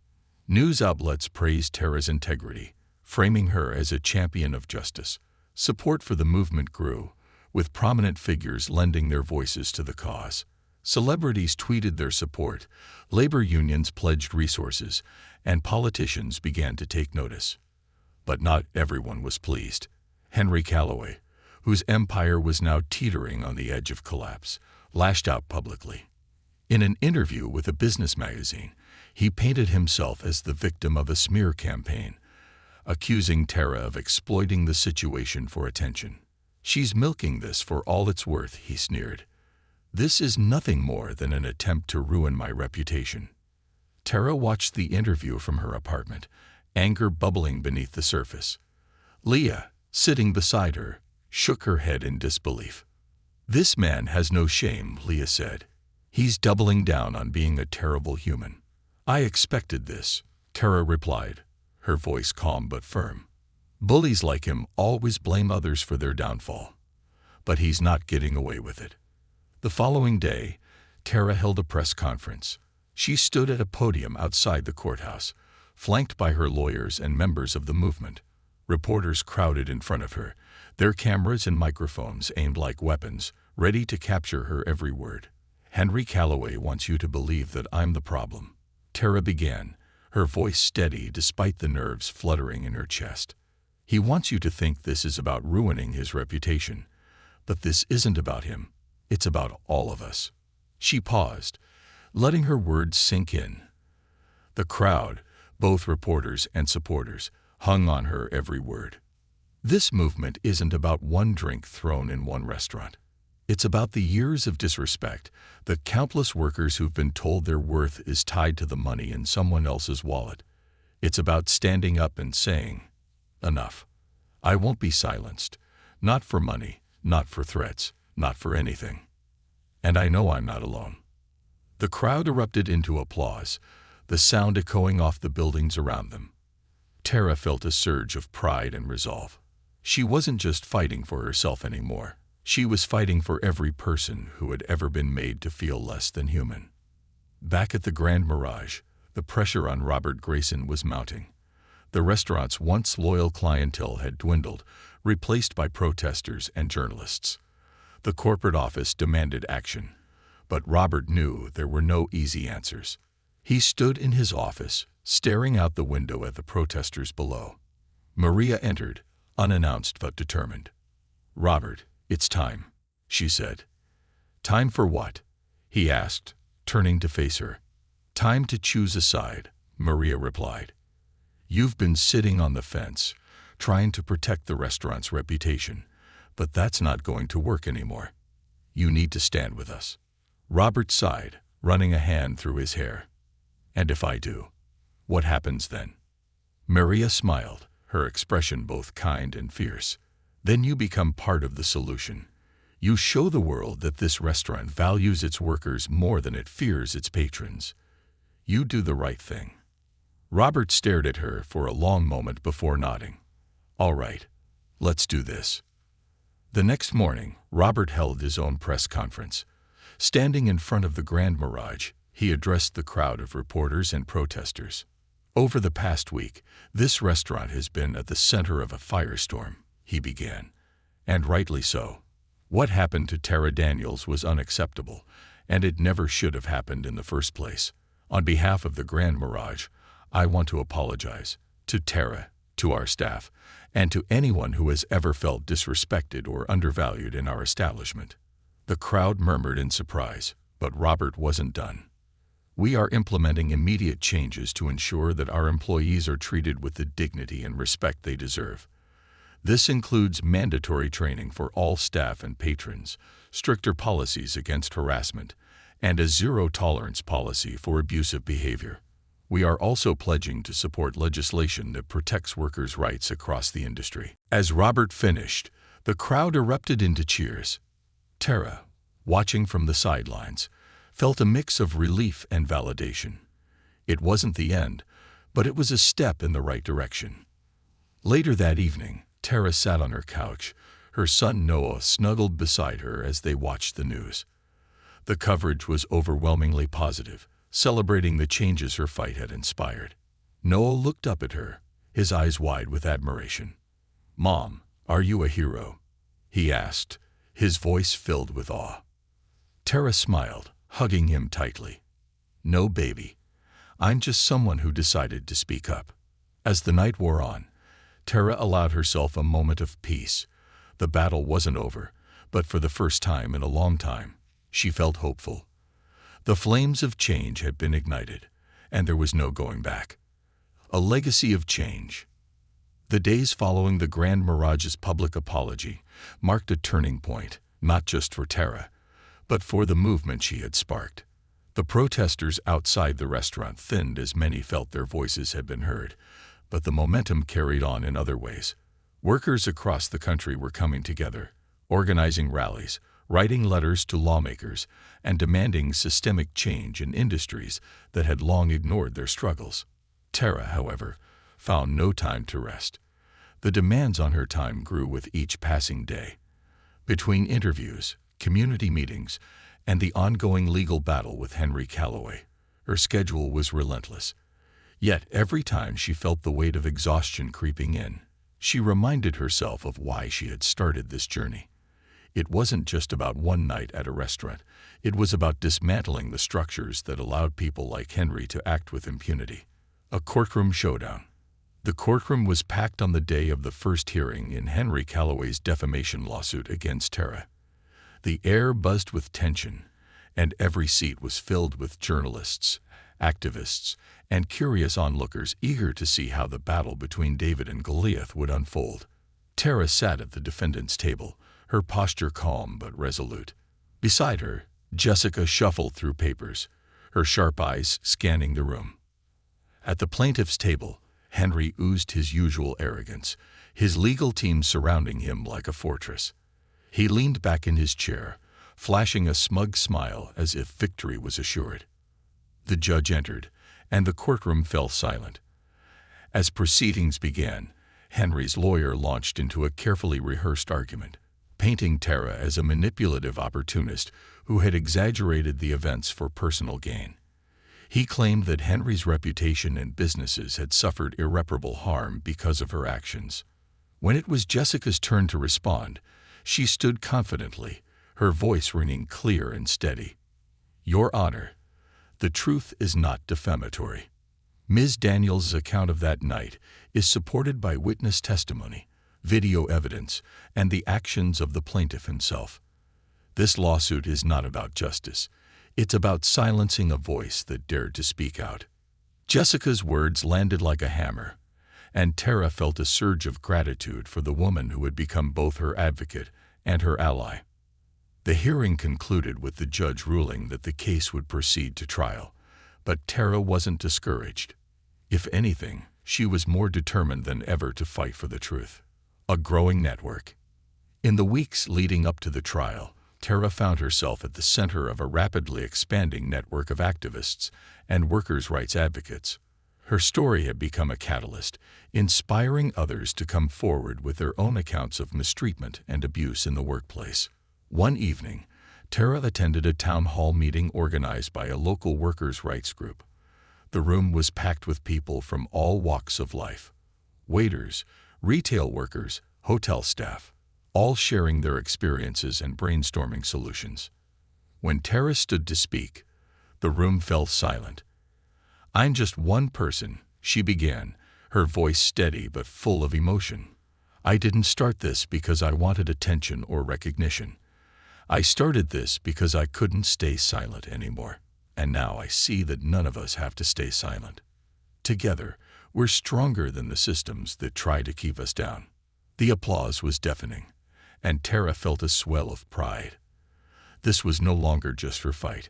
News outlets praised Tara's integrity, framing her as a champion of justice. Support for the movement grew, with prominent figures lending their voices to the cause. Celebrities tweeted their support, labor unions pledged resources, and politicians began to take notice. But not everyone was pleased. Henry Calloway, whose empire was now teetering on the edge of collapse, lashed out publicly. In an interview with a business magazine, he painted himself as the victim of a smear campaign, accusing Tara of exploiting the situation for attention. "She's milking this for all it's worth," he sneered. "This is nothing more than an attempt to ruin my reputation." Tara watched the interview from her apartment, anger bubbling beneath the surface. Leah, sitting beside her, shook her head in disbelief. "This man has no shame," Leah said. "He's doubling down on being a terrible human." "I expected this," Tara replied, her voice calm but firm. "Bullies like him always blame others for their downfall. But he's not getting away with it." The following day, Tara held a press conference. She stood at a podium outside the courthouse, flanked by her lawyers and members of the movement. Reporters crowded in front of her, their cameras and microphones aimed like weapons, ready to capture her every word. "Henry Calloway wants you to believe that I'm the problem," Tara began, her voice steady despite the nerves fluttering in her chest. "He wants you to think this is about ruining his reputation. But this isn't about him. It's about all of us." She paused, letting her words sink in. The crowd, both reporters and supporters, hung on her every word. This movement isn't about one drink thrown in one restaurant. It's about the years of disrespect, the countless workers who've been told their worth is tied to the money in someone else's wallet. It's about standing up and saying, "Enough. I won't be silenced. Not for money, not for threats, not for anything." And I know I'm not alone. The crowd erupted into applause, the sound echoing off the buildings around them. Tara felt a surge of pride and resolve. She wasn't just fighting for herself anymore. She was fighting for every person who had ever been made to feel less than human. Back at the Grand Mirage, the pressure on Robert Grayson was mounting. The restaurant's once loyal clientele had dwindled, replaced by protesters and journalists. The corporate office demanded action, but Robert knew there were no easy answers. He stood in his office, staring out the window at the protesters below. Maria entered, unannounced but determined. "Robert, it's time," she said. "Time for what?" he asked, turning to face her. "Time to choose a side," Maria replied. "You've been sitting on the fence, trying to protect the restaurant's reputation, but that's not going to work anymore. You need to stand with us." Robert sighed, running a hand through his hair. "And if I do, what happens then?" Maria smiled, her expression both kind and fierce. Then you become part of the solution. You show the world that this restaurant values its workers more than it fears its patrons. You do the right thing. Robert stared at her for a long moment before nodding. All right, let's do this. The next morning, Robert held his own press conference. Standing in front of the Grand Mirage, he addressed the crowd of reporters and protesters. Over the past week, this restaurant has been at the center of a firestorm, he began. And rightly so. What happened to Tara Daniels was unacceptable, and it never should have happened in the first place. On behalf of the Grand Mirage, I want to apologize to Tara, to our staff, and to anyone who has ever felt disrespected or undervalued in our establishment. The crowd murmured in surprise, but Robert wasn't done. We are implementing immediate changes to ensure that our employees are treated with the dignity and respect they deserve. This includes mandatory training for all staff and patrons, stricter policies against harassment, and a zero-tolerance policy for abusive behavior. We are also pledging to support legislation that protects workers' rights across the industry. As Robert finished, the crowd erupted into cheers. Tara, watching from the sidelines, felt a mix of relief and validation. It wasn't the end, but it was a step in the right direction. Later that evening, Tara sat on her couch, her son Noah snuggled beside her as they watched the news. The coverage was overwhelmingly positive, celebrating the changes her fight had inspired. Noah looked up at her, his eyes wide with admiration. "Mom, are you a hero?" he asked, his voice filled with awe. Tara smiled, hugging him tightly. "No, baby. I'm just someone who decided to speak up." As the night wore on, Tara allowed herself a moment of peace. The battle wasn't over, but for the first time in a long time, she felt hopeful. The flames of change had been ignited, and there was no going back. A legacy of change. The days following the Grand Mirage's public apology marked a turning point, not just for Tara, but for the movement she had sparked. The protesters outside the restaurant thinned as many felt their voices had been heard, but the momentum carried on in other ways. Workers across the country were coming together, organizing rallies, writing letters to lawmakers, and demanding systemic change in industries that had long ignored their struggles. Tara, however, found no time to rest. The demands on her time grew with each passing day. Between interviews, community meetings, and the ongoing legal battle with Henry Calloway, her schedule was relentless. Yet every time she felt the weight of exhaustion creeping in, she reminded herself of why she had started this journey. It wasn't just about one night at a restaurant. It was about dismantling the structures that allowed people like Henry to act with impunity. A courtroom showdown. The courtroom was packed on the day of the first hearing in Henry Calloway's defamation lawsuit against Tara. The air buzzed with tension, and every seat was filled with journalists, activists, and curious onlookers eager to see how the battle between David and Goliath would unfold. Tara sat at the defendant's table, her posture calm but resolute. Beside her, Jessica shuffled through papers, her sharp eyes scanning the room. At the plaintiff's table, Henry oozed his usual arrogance, his legal team surrounding him like a fortress. He leaned back in his chair, flashing a smug smile as if victory was assured. The judge entered, and the courtroom fell silent. As proceedings began, Henry's lawyer launched into a carefully rehearsed argument, painting Tara as a manipulative opportunist who had exaggerated the events for personal gain. He claimed that Henry's reputation and businesses had suffered irreparable harm because of her actions. When it was Jessica's turn to respond, she stood confidently, her voice ringing clear and steady. "Your Honor, the truth is not defamatory. Ms. Daniels' account of that night is supported by witness testimony, video evidence, and the actions of the plaintiff himself. This lawsuit is not about justice. It's about silencing a voice that dared to speak out." Jessica's words landed like a hammer, and Tara felt a surge of gratitude for the woman who had become both her advocate and her ally. The hearing concluded with the judge ruling that the case would proceed to trial, but Tara wasn't discouraged. If anything, she was more determined than ever to fight for the truth. A growing network. In the weeks leading up to the trial, Tara found herself at the center of a rapidly expanding network of activists and workers' rights advocates. Her story had become a catalyst, inspiring others to come forward with their own accounts of mistreatment and abuse in the workplace. One evening, Tara attended a town hall meeting organized by a local workers' rights group. The room was packed with people from all walks of life: waiters, retail workers, hotel staff, all sharing their experiences and brainstorming solutions. When Tara stood to speak, the room fell silent. "I'm just one person," she began, her voice steady but full of emotion. "I didn't start this because I wanted attention or recognition. I started this because I couldn't stay silent anymore. And now I see that none of us have to stay silent. Together, we're stronger than the systems that try to keep us down." The applause was deafening, and Tara felt a swell of pride. This was no longer just her fight.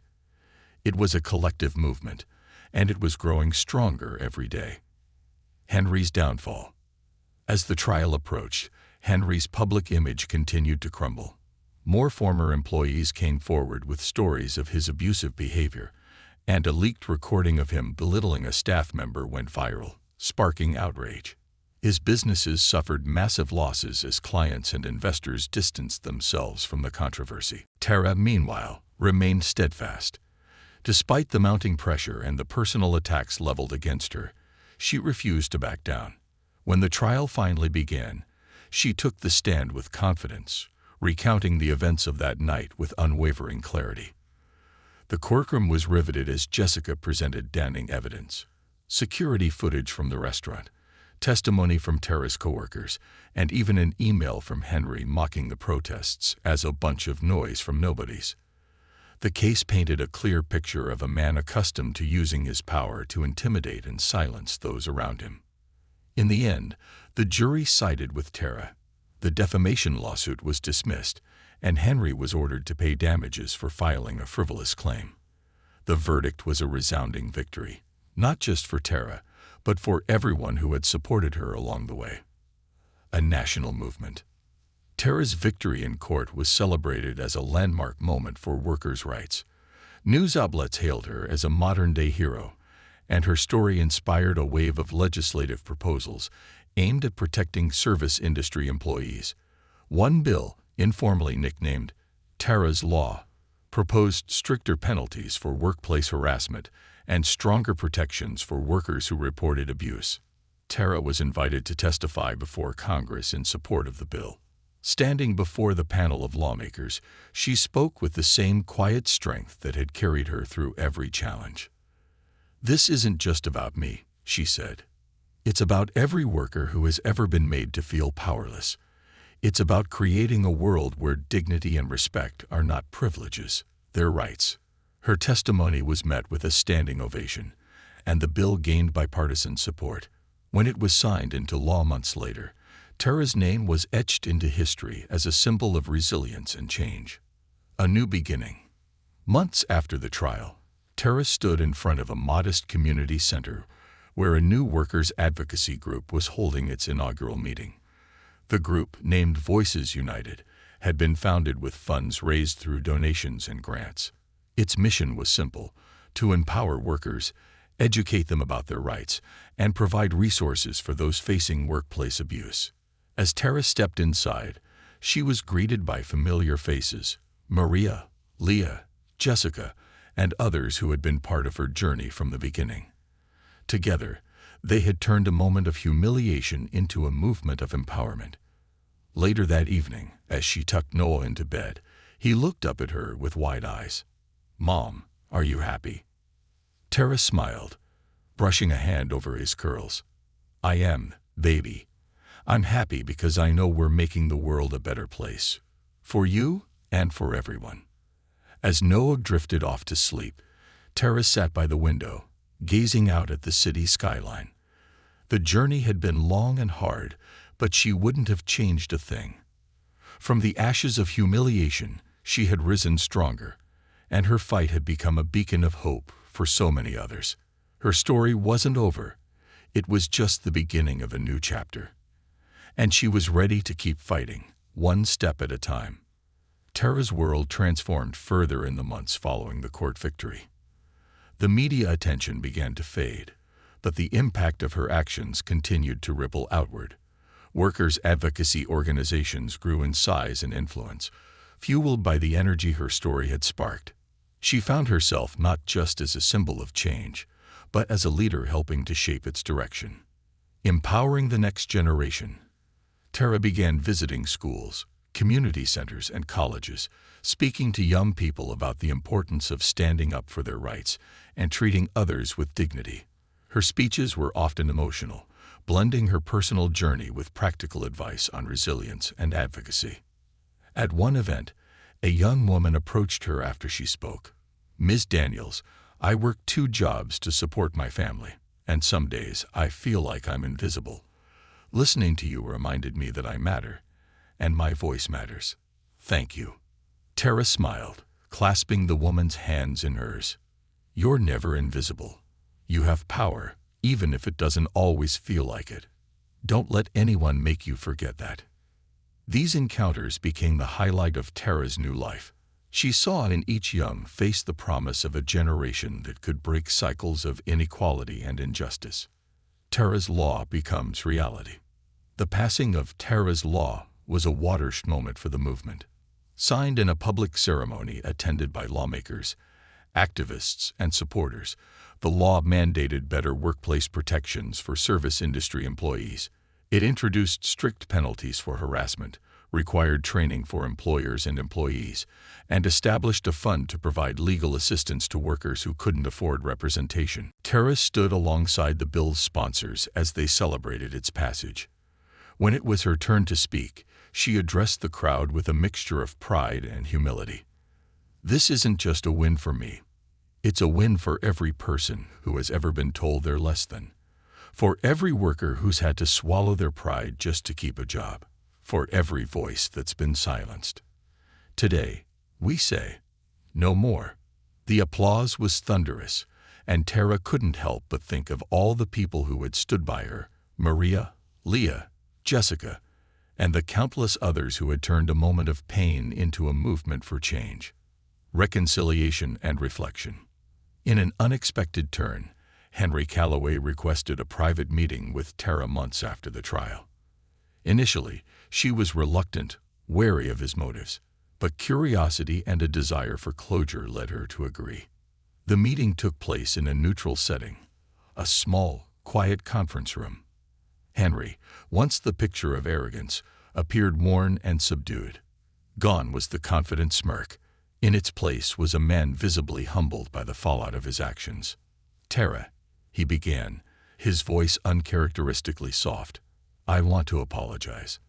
It was a collective movement, and it was growing stronger every day. Henry's downfall. As the trial approached, Henry's public image continued to crumble. More former employees came forward with stories of his abusive behavior, and a leaked recording of him belittling a staff member went viral, sparking outrage. His businesses suffered massive losses as clients and investors distanced themselves from the controversy. Tara, meanwhile, remained steadfast. Despite the mounting pressure and the personal attacks leveled against her, she refused to back down. When the trial finally began, she took the stand with confidence, recounting the events of that night with unwavering clarity. The courtroom was riveted as Jessica presented damning evidence: security footage from the restaurant, testimony from Tara's coworkers, and even an email from Henry mocking the protests as a bunch of noise from nobodies. The case painted a clear picture of a man accustomed to using his power to intimidate and silence those around him. In the end, the jury sided with Tara. The defamation lawsuit was dismissed, and Henry was ordered to pay damages for filing a frivolous claim. The verdict was a resounding victory, not just for Tara, but for everyone who had supported her along the way. A national movement. Tara's victory in court was celebrated as a landmark moment for workers' rights. News outlets hailed her as a modern-day hero, and her story inspired a wave of legislative proposals aimed at protecting service industry employees. One bill, informally nicknamed Tara's Law, proposed stricter penalties for workplace harassment and stronger protections for workers who reported abuse. Tara was invited to testify before Congress in support of the bill. Standing before the panel of lawmakers, she spoke with the same quiet strength that had carried her through every challenge. "This isn't just about me," she said. "It's about every worker who has ever been made to feel powerless. It's about creating a world where dignity and respect are not privileges, they're rights." Her testimony was met with a standing ovation, and the bill gained bipartisan support. When it was signed into law months later, Tara's name was etched into history as a symbol of resilience and change. A new beginning. Months after the trial, Tara stood in front of a modest community center where a new workers' advocacy group was holding its inaugural meeting. The group, named Voices United, had been founded with funds raised through donations and grants. Its mission was simple: to empower workers, educate them about their rights, and provide resources for those facing workplace abuse. As Tara stepped inside, she was greeted by familiar faces: Maria, Leah, Jessica, and others who had been part of her journey from the beginning. Together, they had turned a moment of humiliation into a movement of empowerment. Later that evening, as she tucked Noah into bed, he looked up at her with wide eyes. "Mom, are you happy?" Tara smiled, brushing a hand over his curls. "I am, baby. I'm happy because I know we're making the world a better place. For you and for everyone." As Noah drifted off to sleep, Tara sat by the window, gazing out at the city skyline. The journey had been long and hard, but she wouldn't have changed a thing. From the ashes of humiliation, she had risen stronger, and her fight had become a beacon of hope for so many others. Her story wasn't over. It was just the beginning of a new chapter. And she was ready to keep fighting, one step at a time. Tara's world transformed further in the months following the court victory. The media attention began to fade, but the impact of her actions continued to ripple outward. Workers' advocacy organizations grew in size and influence, fueled by the energy her story had sparked. She found herself not just as a symbol of change, but as a leader helping to shape its direction. Empowering the next generation, Tara began visiting schools, community centers, and colleges, speaking to young people about the importance of standing up for their rights and treating others with dignity. Her speeches were often emotional, blending her personal journey with practical advice on resilience and advocacy. At one event, a young woman approached her after she spoke. "Ms. Daniels, I work 2 jobs to support my family, and some days I feel like I'm invisible. Listening to you reminded me that I matter, and my voice matters. Thank you." Tara smiled, clasping the woman's hands in hers. "You're never invisible. You have power, even if it doesn't always feel like it. Don't let anyone make you forget that." These encounters became the highlight of Tara's new life. She saw in each young face the promise of a generation that could break cycles of inequality and injustice. Tara's Law becomes reality. The passing of Tara's Law was a watershed moment for the movement. Signed in a public ceremony attended by lawmakers, activists, and supporters, the law mandated better workplace protections for service industry employees. It introduced strict penalties for harassment, required training for employers and employees, and established a fund to provide legal assistance to workers who couldn't afford representation. Tara stood alongside the bill's sponsors as they celebrated its passage. When it was her turn to speak, she addressed the crowd with a mixture of pride and humility. "This isn't just a win for me. It's a win for every person who has ever been told they're less than. For every worker who's had to swallow their pride just to keep a job. For every voice that's been silenced. Today, we say, no more." The applause was thunderous, and Tara couldn't help but think of all the people who had stood by her: Maria, Leah, Jessica, and the countless others who had turned a moment of pain into a movement for change, reconciliation, and reflection. In an unexpected turn, Henry Calloway requested a private meeting with Tara months after the trial. Initially, she was reluctant, wary of his motives, but curiosity and a desire for closure led her to agree. The meeting took place in a neutral setting, a small, quiet conference room. Henry, once the picture of arrogance, appeared worn and subdued. Gone was the confident smirk. In its place was a man visibly humbled by the fallout of his actions. "Tara," he began, his voice uncharacteristically soft, "I want to apologize.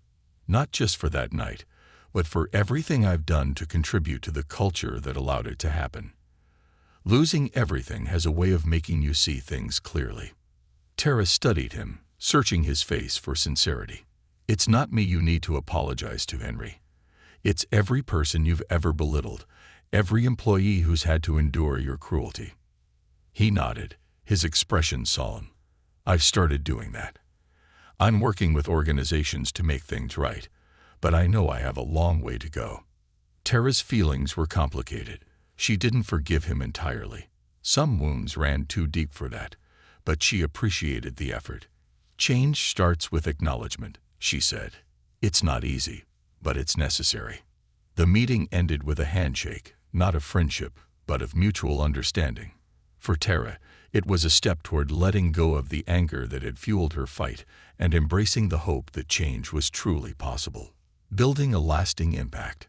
Not just for that night, but for everything I've done to contribute to the culture that allowed it to happen. Losing everything has a way of making you see things clearly." Tara studied him, searching his face for sincerity. "It's not me you need to apologize to, Henry. It's every person you've ever belittled, every employee who's had to endure your cruelty." He nodded, his expression solemn. "I've started doing that. I'm working with organizations to make things right, but I know I have a long way to go." Tara's feelings were complicated. She didn't forgive him entirely. Some wounds ran too deep for that, but she appreciated the effort. "Change starts with acknowledgement," she said. "It's not easy, but it's necessary." The meeting ended with a handshake, not of friendship, but of mutual understanding. For Tara, it was a step toward letting go of the anger that had fueled her fight and embracing the hope that change was truly possible. Building a lasting impact.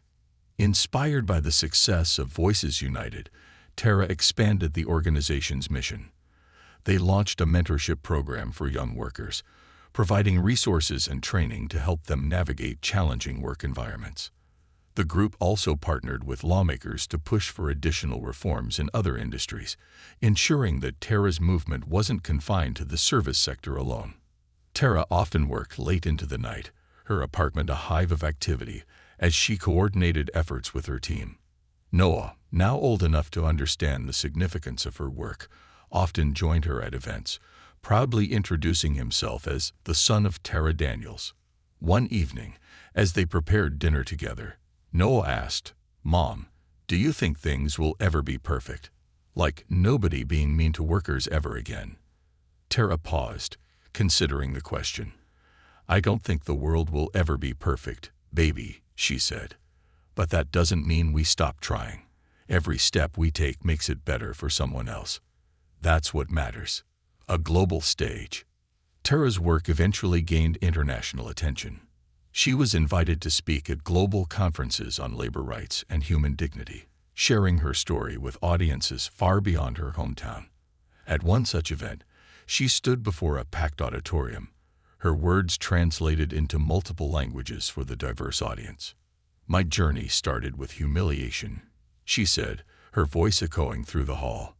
Inspired by the success of Voices United, Tara expanded the organization's mission. They launched a mentorship program for young workers, providing resources and training to help them navigate challenging work environments. The group also partnered with lawmakers to push for additional reforms in other industries, ensuring that Tara's movement wasn't confined to the service sector alone. Tara often worked late into the night, her apartment a hive of activity, as she coordinated efforts with her team. Noah, now old enough to understand the significance of her work, often joined her at events, proudly introducing himself as the son of Tara Daniels. One evening, as they prepared dinner together, Noah asked, "Mom, do you think things will ever be perfect? Like nobody being mean to workers ever again?" Tara paused, considering the question. "I don't think the world will ever be perfect, baby," she said. "But that doesn't mean we stop trying. Every step we take makes it better for someone else. That's what matters." A global stage. Tara's work eventually gained international attention. She was invited to speak at global conferences on labor rights and human dignity, sharing her story with audiences far beyond her hometown. At one such event, she stood before a packed auditorium, her words translated into multiple languages for the diverse audience. "My journey started with humiliation," she said, her voice echoing through the hall.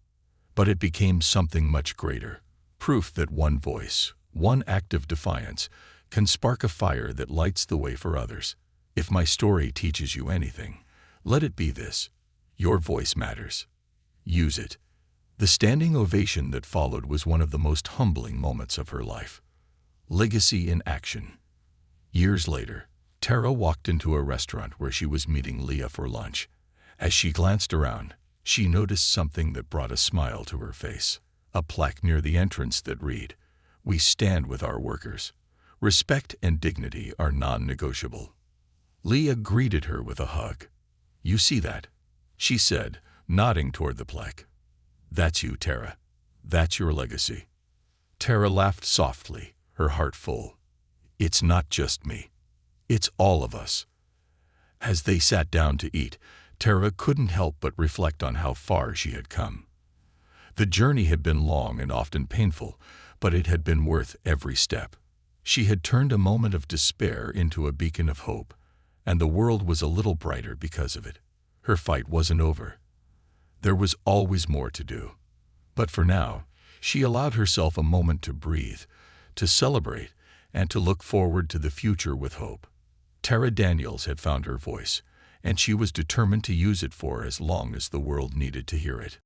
"But it became something much greater, proof that one voice, one act of defiance, can spark a fire that lights the way for others. If my story teaches you anything, let it be this: your voice matters. Use it." The standing ovation that followed was one of the most humbling moments of her life. Legacy in action. Years later, Tara walked into a restaurant where she was meeting Leah for lunch. As she glanced around, she noticed something that brought a smile to her face. A plaque near the entrance that read, "We stand with our workers. Respect and dignity are non-negotiable." Leah greeted her with a hug. "You see that?" she said, nodding toward the plaque. "That's you, Tara. That's your legacy." Tara laughed softly, her heart full. "It's not just me. It's all of us." As they sat down to eat, Tara couldn't help but reflect on how far she had come. The journey had been long and often painful, but it had been worth every step. She had turned a moment of despair into a beacon of hope, and the world was a little brighter because of it. Her fight wasn't over. There was always more to do. But for now, she allowed herself a moment to breathe, to celebrate, and to look forward to the future with hope. Tara Daniels had found her voice, and she was determined to use it for as long as the world needed to hear it.